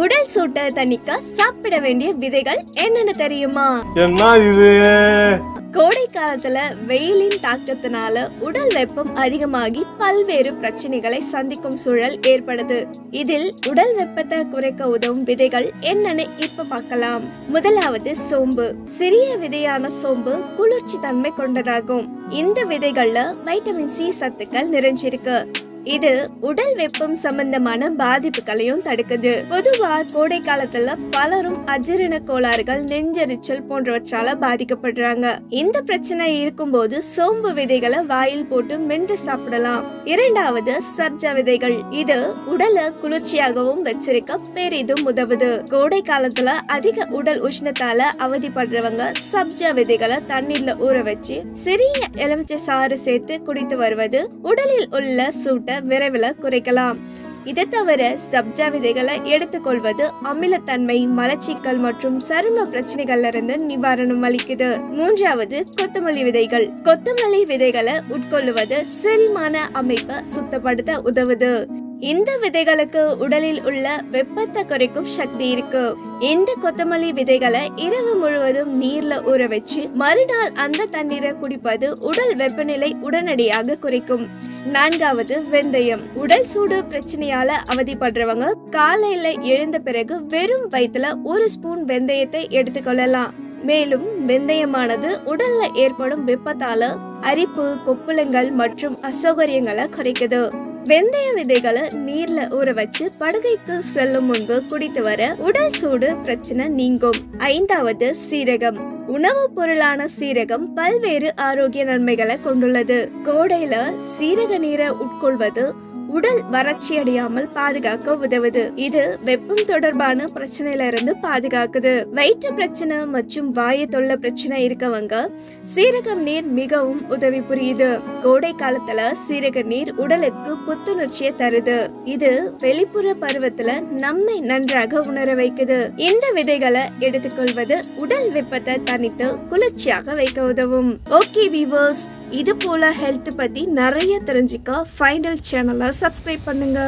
உடல் சூட்டை தணிக்க சாப்பிட வேண்டிய விதைகள் என்னென்ன தெரியுமா? என்ன இது? கோடை காலத்துல வெயிலின் தாக்கத்தினால உடல் வெப்பம் அதிகமாகி பல்வேறு பிரச்சனைகளை சந்திக்கும் சூழல் ஏற்படுது. இதில் உடல் வெப்பத்தை குறைக்க உதவும் விதைகள் என்னன்னு இப்ப பார்க்கலாம். முதலாவது சோம்பு. சிறிய விதையான சோம்பு குளிர்ச்சி தன்மை கொண்டதாகும். இந்த விதைகள்ல வைட்டமின் சி சத்துக்கள் நிறைஞ்சிருக்கு. இது உடல் வெப்பம் சம்பந்தமான பாதிப்புகளையும் தடுக்குது. பொதுவா கோடை காலத்துல பலரும் அஜீரண கோளாறுகள், நெஞ்செரிச்சல் போன்றவற்றால பாதிக்கப்படுறாங்க. இந்த பிரச்சனை இருக்கும்போது சோம்பு விதைகளை வாயில் போட்டு மென்று சாப்பிடலாம். இரண்டாவது சப்ஜா விதைகள். இது உடலை குளிர்ச்சியாகவும் வச்சிருக்க பெரிதும் உதவுது. கோடை காலத்துல அதிக உடல் உஷ்ணத்தால அவதிப்படுறவங்க சப்ஜா விதைகளை தண்ணீர்ல ஊற வச்சு சிறிய எலுமிச்சை சாறு சேர்த்து குடித்து வருவது உடலில் உள்ள சூட்டை விரைவில் குறைக்கலாம். இதை தவிர சப்ஜா விதைகளை எடுத்துக்கொள்வது அமிலத்தன்மை, மலச்சிக்கல் மற்றும் சரும பிரச்சனைகள்ல இருந்து நிவாரணம் அளிக்குது. மூன்றாவது கொத்தமல்லி விதைகள். கொத்தமல்லி விதைகளை உட்கொள்ளுவது செரிமான அமைப்பை சுத்தப்படுத்த உதவுது. இந்த விதைகளுக்கு உடலில் உள்ள வெப்பத்தை குறைக்கும் சக்தி இருக்கு. இந்த கொத்தமல்லி விதைகளை இரவு முழுவதும் நீர்ல ஊற வச்சு மறுநாள் அந்த தண்ணீரை குடிப்பது உடல் வெப்பநிலை உடனடியாக குறைக்கும். நான்காவது வெந்தயம். உடல் சூடு பிரச்சனையால அவதிப்படுறவங்க காலையில எழுந்த பிறகு வெறும் வயிற்றுல 1 ஸ்பூன் வெந்தயத்தை எடுத்துக்கொள்ளலாம். மேலும் வெந்தயமானது உடல்ல ஏற்படும் வெப்பத்தால அரிப்பு, கொப்புளங்கள் மற்றும் அசௌகரியங்களை குறைக்குது. வெந்தய விதைகளை நீர்ல ஊற வச்சு படுகைக்கு செல்லும் முன்பு குடித்து வர உடல் சூடு பிரச்சனை நீங்கும். ஐந்தாவது சீரகம். உணவு பொருளான சீரகம் பல்வேறு ஆரோக்கிய நன்மைகளை கொண்டுள்ளது. கோடையில சீரக நீரை உட்கொள்வது உடல் வறட்சி அடையாமல் பாதுகாக்க உதவுது. இது வெப்பம் தொடர்பான பிரச்சனையில இருந்து பாதுகாக்குது. வயிற்று பிரச்சனை மற்றும் வாயு தொல்லை பிரச்சனை இருக்கவங்க சீரகம் நீர் மிகவும் உதவி புரியுது. கோடை காலத்துல சீரக நீர் உடலுக்கு புத்துணர்ச்சியை தருது. இது வெளிப்புற பருவத்துல நம்மை நன்றாக உணர வைக்குது. இந்த விதைகளை எடுத்துக்கொள்வது உடல் வெப்பத்தை தணித்து குளிர்ச்சியாக வைக்க உதவும். ஓகே வீவர்ஸ், இது போல ஹெல்த் பத்தி நிறைய தெரிஞ்சுக்க ஃபைனல் சேனலை சப்ஸ்கிரைப் பண்ணுங்க.